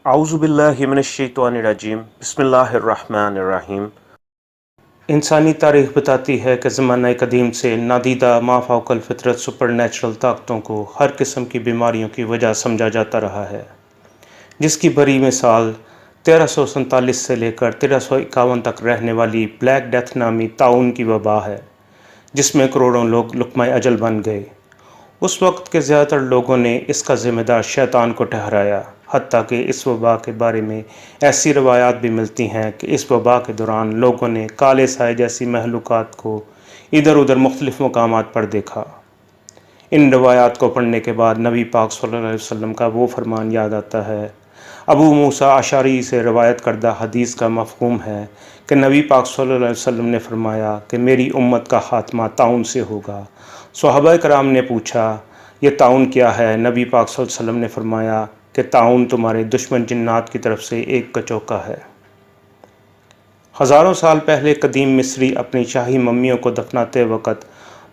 اعوذ باللہ من الشیطان الرجیم بسم اللہ الرحمن الرحیم۔ انسانی تاریخ بتاتی ہے کہ زمانہ قدیم سے نادیدہ ما فوق الفطرت سپر نیچرل طاقتوں کو ہر قسم کی بیماریوں کی وجہ سمجھا جاتا رہا ہے، جس کی بڑی مثال 1347 سے لے کر 1351 تک رہنے والی بلیک ڈیتھ نامی طاعون کی وبا ہے، جس میں کروڑوں لوگ لقمہ اجل بن گئے۔ اس وقت کے زیادہ تر لوگوں نے اس کا ذمہ دار شیطان کو ٹھہرایا، حتیٰ کہ اس وبا کے بارے میں ایسی روایات بھی ملتی ہیں کہ اس وبا کے دوران لوگوں نے کالے سائے جیسی مخلوقات کو ادھر ادھر مختلف مقامات پر دیکھا۔ ان روایات کو پڑھنے کے بعد نبی پاک صلی اللہ علیہ وسلم کا وہ فرمان یاد آتا ہے۔ ابو موسیٰ اشعری سے روایت کردہ حدیث کا مفہوم ہے کہ نبی پاک صلی اللہ علیہ وسلم نے فرمایا کہ میری امت کا خاتمہ طاعون سے ہوگا۔ صحابہ کرام نے پوچھا، یہ طاعون کیا ہے؟ نبی پاک صلی اللہ علیہ وسلم نے فرمایا کہ طاعون تمہارے دشمن جنات کی طرف سے ایک کچوکا ہے۔ ہزاروں سال پہلے قدیم مصری اپنی شاہی ممیوں کو دفناتے وقت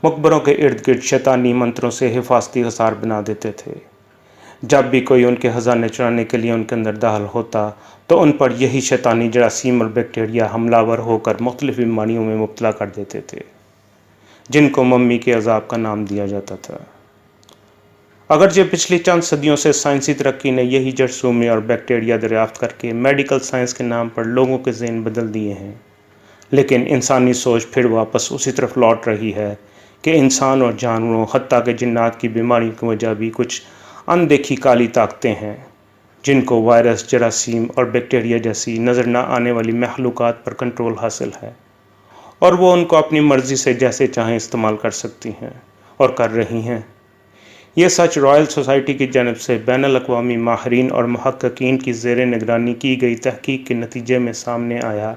مقبروں کے ارد گرد شیطانی منتروں سے حفاظتی حصار بنا دیتے تھے۔ جب بھی کوئی ان کے خزانے چرانے کے لیے ان کے اندر داخل ہوتا تو ان پر یہی شیطانی جراثیم اور بیکٹیریا حملہ ور ہو کر مختلف بیماریوں میں مبتلا کر دیتے تھے، جن کو ممی کے عذاب کا نام دیا جاتا تھا۔ اگرچہ پچھلی چند صدیوں سے سائنسی ترقی نے یہی جراثیم اور بیکٹیریا دریافت کر کے میڈیکل سائنس کے نام پر لوگوں کے ذہن بدل دیے ہیں، لیکن انسانی سوچ پھر واپس اسی طرف لوٹ رہی ہے کہ انسان اور جانوروں حتیٰ کہ جنات کی بیماریوں کی وجہ بھی کچھ اندیکھی کالی طاقتیں ہیں، جن کو وائرس، جراثیم اور بیکٹیریا جیسی نظر نہ آنے والی مخلوقات پر کنٹرول حاصل ہے، اور وہ ان کو اپنی مرضی سے جیسے چاہیں استعمال کر سکتی ہیں اور کر رہی ہیں۔ یہ سچ رائل سوسائٹی کی جانب سے بین الاقوامی ماہرین اور محققین کی زیر نگرانی کی گئی تحقیق کے نتیجے میں سامنے آیا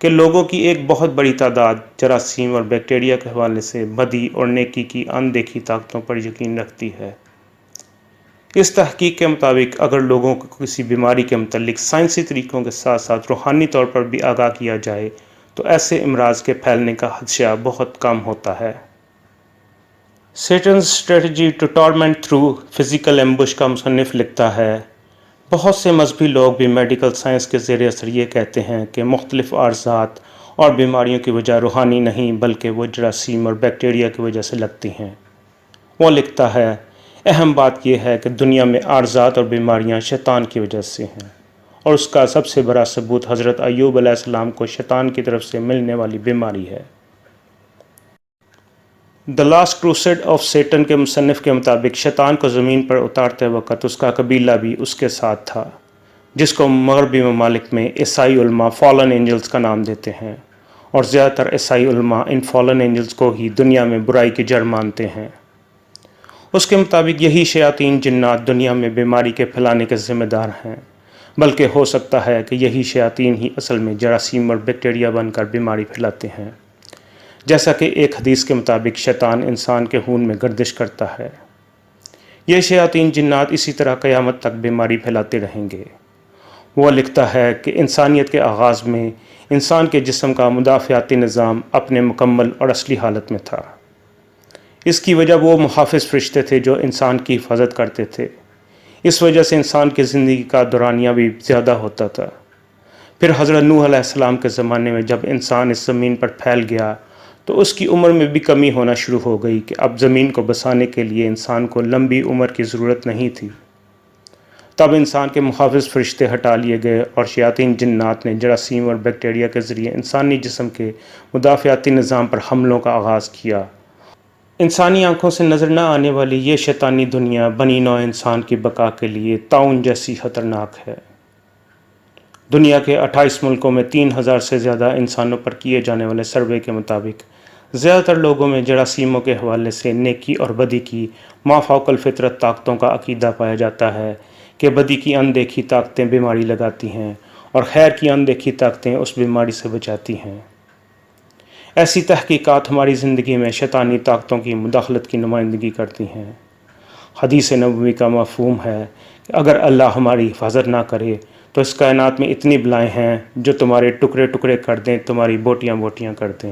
کہ لوگوں کی ایک بہت بڑی تعداد جراثیم اور بیکٹیریا کے حوالے سے بدی اور نیکی کی اندیکھی طاقتوں پر یقین رکھتی ہے۔ اس تحقیق کے مطابق اگر لوگوں کو کسی بیماری کے متعلق سائنسی طریقوں کے ساتھ ساتھ روحانی طور پر بھی آگاہ کیا جائے تو ایسے امراض کے پھیلنے کا خدشہ بہت کم ہوتا ہے۔ Satan's strategy to torment through physical ambush کا مصنف لکھتا ہے، بہت سے مذہبی لوگ بھی میڈیکل سائنس کے زیر اثر یہ کہتے ہیں کہ مختلف عارضات اور بیماریوں کی وجہ روحانی نہیں بلکہ وہ جراثیم اور بیکٹیریا کی وجہ سے لگتی ہیں۔ وہ لکھتا ہے، اہم بات یہ ہے کہ دنیا میں عارضات اور بیماریاں شیطان کی وجہ سے ہیں، اور اس کا سب سے بڑا ثبوت حضرت ایوب علیہ السلام کو شیطان کی طرف سے ملنے والی بیماری ہے۔ The last crusade of Satan کے مصنف کے مطابق شیطان کو زمین پر اتارتے وقت اس کا قبیلہ بھی اس کے ساتھ تھا، جس کو مغربی ممالک میں عیسائی علماء فالن اینجلز کا نام دیتے ہیں، اور زیادہ تر عیسائی علماء ان فالن اینجلز کو ہی دنیا میں برائی کی جڑ مانتے ہیں۔ اس کے مطابق یہی شیاطین جنات دنیا میں بیماری کے پھیلانے کے ذمہ دار ہیں، بلکہ ہو سکتا ہے کہ یہی شیاطین ہی اصل میں جراثیم اور بیکٹیریا بن کر بیماری پھیلاتے ہیں، جیسا کہ ایک حدیث کے مطابق شیطان انسان کے خون میں گردش کرتا ہے۔ یہ شیاطین جنات اسی طرح قیامت تک بیماری پھیلاتے رہیں گے۔ وہ لکھتا ہے کہ انسانیت کے آغاز میں انسان کے جسم کا مدافعاتی نظام اپنے مکمل اور اصلی حالت میں تھا۔ اس کی وجہ وہ محافظ فرشتے تھے جو انسان کی حفاظت کرتے تھے۔ اس وجہ سے انسان کی زندگی کا دورانیہ بھی زیادہ ہوتا تھا۔ پھر حضرت نوح علیہ السلام کے زمانے میں جب انسان اس زمین پر پھیل گیا تو اس کی عمر میں بھی کمی ہونا شروع ہو گئی کہ اب زمین کو بسانے کے لیے انسان کو لمبی عمر کی ضرورت نہیں تھی۔ تب انسان کے محافظ فرشتے ہٹا لیے گئے اور شیاطین جنات نے جراثیم اور بیکٹیریا کے ذریعے انسانی جسم کے مدافعاتی نظام پر حملوں کا آغاز کیا۔ انسانی آنکھوں سے نظر نہ آنے والی یہ شیطانی دنیا بنی نوع انسان کی بقا کے لیے طاعون جیسی خطرناک ہے۔ دنیا کے 28 ملکوں میں 3000 سے زیادہ انسانوں پر کیے جانے والے سروے کے مطابق زیادہ تر لوگوں میں جراثیموں کے حوالے سے نیکی اور بدی کی ما فوق الفطرت طاقتوں کا عقیدہ پایا جاتا ہے کہ بدی کی اندیکھی طاقتیں بیماری لگاتی ہیں اور خیر کی اندیکھی طاقتیں اس بیماری سے بچاتی ہیں۔ ایسی تحقیقات ہماری زندگی میں شیطانی طاقتوں کی مداخلت کی نمائندگی کرتی ہیں۔ حدیث نبوی کا مفہوم ہے کہ اگر اللہ ہماری حفاظت نہ کرے تو اس کائنات میں اتنی بلائیں ہیں جو تمہارے ٹکڑے ٹکڑے کر دیں، تمہاری بوٹیاں بوٹیاں کر دیں۔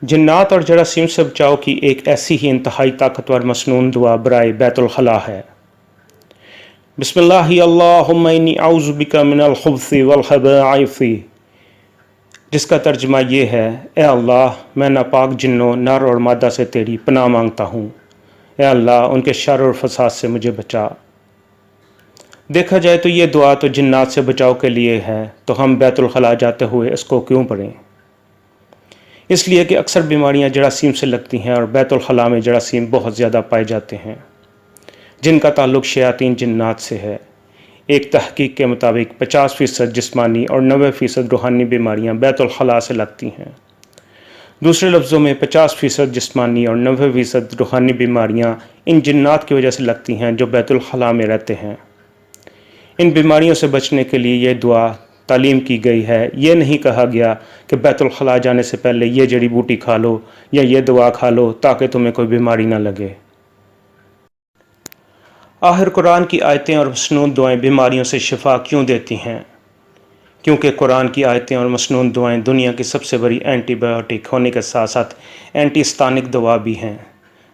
جنات اور جراثیم سے بچاؤ کی ایک ایسی ہی انتہائی طاقتور مسنون دعا برائے بیت الخلاء ہے۔ बिस्मिल्लाह अल्लाहुम्मा इन्नी औज़ु बिका मिनल खुब्सी वल खबाइसी, जिसका तर्जुमा ये है, ए अल्लाह मैं नापाक जिन्नों नर और मादा से तेरी पनाह मांगता हूँ। ए अल्लाह उनके शर और फसाद से मुझे बचा। देखा जाए तो ये दुआ तो जिन्नात से बचाव के लिए है, तो हम बैतुल खला जाते हुए इसको क्यों पढ़ें? इसलिए कि अक्सर बीमारियां जरासीम से लगती हैं और बैतुल खला में जरासीम बहुत ज़्यादा पाए जाते हैं जिनका ताल्लुक़ शयातीन जिन्नात से है। एक तहकीक के मुताबिक 50% जिस्मानी और 90% रूहानी बीमारियां बैतुल खला से लगती हैं। दूसरे लफ्ज़ों में 50% जिस्मानी और 90% रूहानी बीमारियां इन जिन्नात की वजह से लगती हैं जो बैतुल खला में रहते हैं। इन बीमारियों से बचने के लिए ये दुआ तालीम की गई है। ये नहीं कहा गया कि बैतुल खला जाने से पहले ये जड़ी बूटी खा लो या ये दवा खा लो ताकि तुम्हें कोई बीमारी ना लगे। आखिर कुरान की आयतें और मसनून दुआएं बीमारियों से शिफा क्यों देती हैं? क्योंकि कुरान की आयतें और मसनून दुआएं दुनिया की सबसे बड़ी एंटीबायोटिक होने के साथ साथ एंटीस्तानिक दवा भी हैं,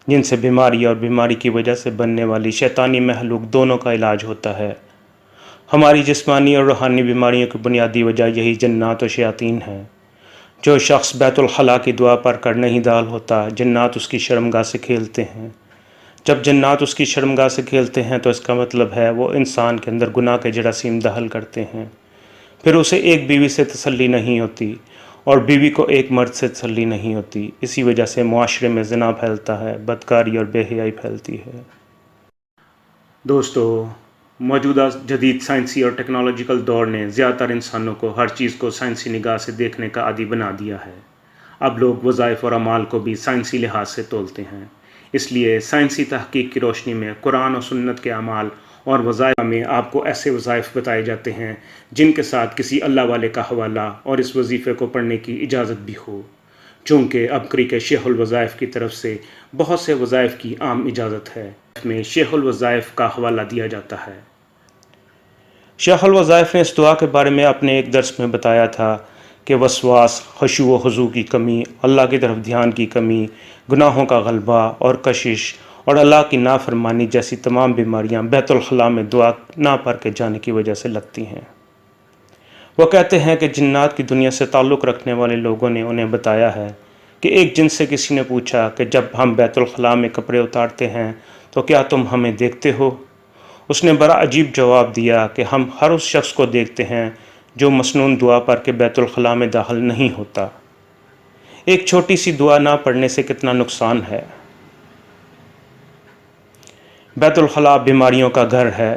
जिनसे बीमारी और बीमारी की वजह से बनने वाली शैतानी महलूक दोनों का इलाज होता है। हमारी जिस्मानी और रूहानी बीमारियों की बुनियादी वजह यही जन्नात और शयातीन है। जो शख्स बैतुल खला की दुआ पर कर नहीं दाल होता, जन्नात उसकी शर्मगाह से खेलते हैं। जब जन्नात उसकी शर्मगाह से खेलते हैं तो इसका मतलब है वो इंसान के अंदर गुनाह के जरासीम दखल करते हैं। फिर उसे एक बीवी से तसल्ली नहीं होती और बीवी को एक मर्द से तसल्ली नहीं होती। इसी वजह से मुआशरे में ज़िना फैलता है, बदकारी और बेहयाई फैलती है। दोस्तों, मौजूदा जदीद साइंसी और टेक्नोलॉजिकल दौर ने ज़्यादातर इंसानों को हर चीज़ को साइंसी निगाह से देखने का आदी बना दिया है। अब लोग वज़ाइफ और अमाल को भी साइंसी लिहाज से तोलते हैं। इसलिए साइंसी तहकीक की रोशनी में कुरान और सुन्नत के अमाल और वज़ाइफ में आपको ऐसे वज़ाइफ बताए जाते हैं जिनके साथ किसी अल्लाह वाले का हवाला और इस वजीफ़े को पढ़ने की इजाज़त भी हो। चूँकि अबकरी के शेखुल वज़ाइफ की तरफ से बहुत से वज़ाइफ की आम इजाज़त है, में शेखुल वज़ाइफ का हवाला दिया जाता है। शेखुल वज़ाइफ ने इस दुआ के बारे में अपने एक दर्स में बताया था कि वसवास, खुशू व हुज़ू की कमी, अल्लाह की तरफ ध्यान की कमी, गुनाहों का गलबा और कशिश और अल्लाह की नाफरमानी जैसी तमाम बीमारियां बैतुल खला में दुआ ना पढ़ के जाने की वजह से लगती हैं। वो कहते हैं कि जिन्नात की दुनिया से ताल्लुक़ रखने वाले लोगों ने उन्हें बताया है कि एक जिन से किसी ने पूछा कि जब हम बैतुल खला में कपड़े उतारते हैं तो क्या तुम हमें देखते हो? उसने बड़ा अजीब जवाब दिया कि हम हर उस शख्स को देखते हैं जो मसनून दुआ पढ़ के बैतुल खला में दाखिल नहीं होता। एक छोटी सी दुआ ना पढ़ने से कितना नुकसान है। बैतुल खला बीमारियों का घर है।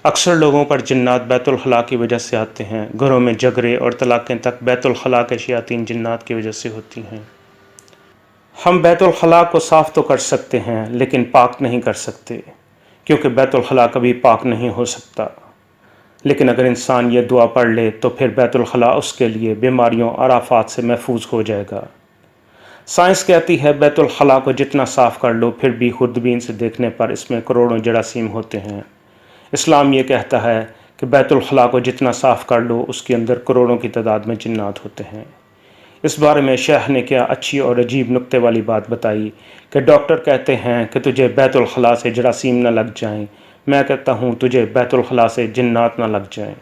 अक्सर लोगों पर जिन्नात बैतुल खला की वजह से आते हैं। घरों में झगड़े और तलाक़ें तक बैतुल खला के शयातीन जिन्नात की वजह से होती हैं। हम बैतुल खला को साफ़ तो कर सकते हैं लेकिन पाक नहीं कर सकते, क्योंकि बैतुल खला कभी पाक नहीं हो सकता। लेकिन अगर इंसान ये दुआ पढ़ ले तो फिर बैतुल खला उसके लिए बीमारियों और आफात से महफूज हो जाएगा। साइंस कहती है बैतुल खला को जितना साफ़ कर लो फिर भी खुर्दबीन से देखने पर इसमें करोड़ों जरासीम होते हैं। इस्लाम ये कहता है कि बैतुल खला को जितना साफ़ कर लो उसके अंदर करोड़ों की तादाद में जिन्नात होते हैं। इस बारे में शेख ने क्या अच्छी और अजीब नुक्ते वाली बात बताई कि डॉक्टर कहते हैं कि तुझे बैतुल खला से जरासीम न लग जाएं, मैं कहता हूँ तुझे बैतुल खला से जिन्नात न लग जाएं।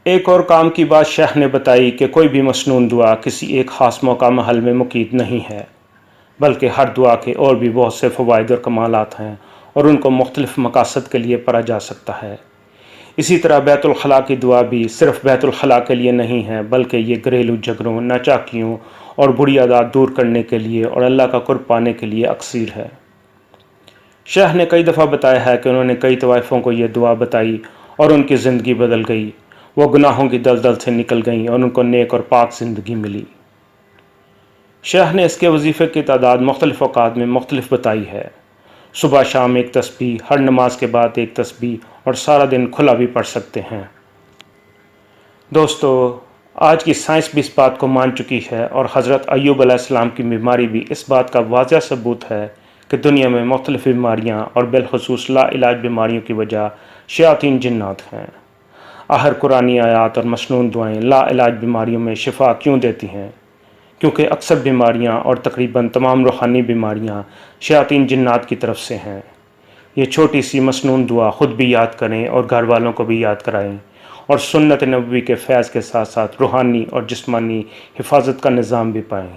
एक और काम की बात शेख ने बताई कि कोई भी मसनून दुआ किसी एक ख़ास मौका महल में मुकीद नहीं है, बल्कि हर दुआ के और भी बहुत से फ़वाइद और कमालात हैं और उनको मुख्तलिफ़ मकासद के लिए पढ़ा जा सकता है। इसी तरह बैतुल खला की दुआ भी सिर्फ़ बैतुल खला के लिए नहीं है, बल्कि ये घरेलू झगड़ों, नाचाकियों और बुरी आदत दूर करने के लिए और अल्लाह का कुर्ब पाने के लिए अक्सीर है। शेख ने कई दफ़ा बताया है कि उन्होंने कई तवाइफ़ों को ये दुआ बताई और उनकी ज़िंदगी बदल गई। वो गुनाहों की दलदल से निकल गईं और उनको नेक और पाक ज़िंदगी मिली। शेख ने इसके वजीफ़े की तादाद मुख्तलिफ़ औक़ात में मुख्तलिफ़ बताई है। सुबह शाम एक तस्बीह, हर नमाज के बाद एक तस्बीह और सारा दिन खुला भी पढ़ सकते हैं। दोस्तों, आज की साइंस भी इस बात को मान चुकी है और हज़रत अय्यूब अलैहिस्सलाम की बीमारी भी इस बात का वाज़ह सबूत है कि दुनिया में मुख्तलिफ़ बीमारियाँ और बिलखुसूस लाइलाज बीमारियों की वजह शयातीन जिन्नात हैं। आखिर कुरानी आयात और मसनून दुआएं लाइलाज बीमारियों में शिफा क्यों देती हैं? क्योंकि अक्सर बीमारियां और तकरीबन तमाम रूहानी बीमारियां शयातीन जिन्नात की तरफ से हैं। یہ چھوٹی سی مسنون دعا خود بھی یاد کریں اور گھر والوں کو بھی یاد کرائیں، اور سنت نبوی کے فیض کے ساتھ ساتھ روحانی اور جسمانی حفاظت کا نظام بھی پائیں۔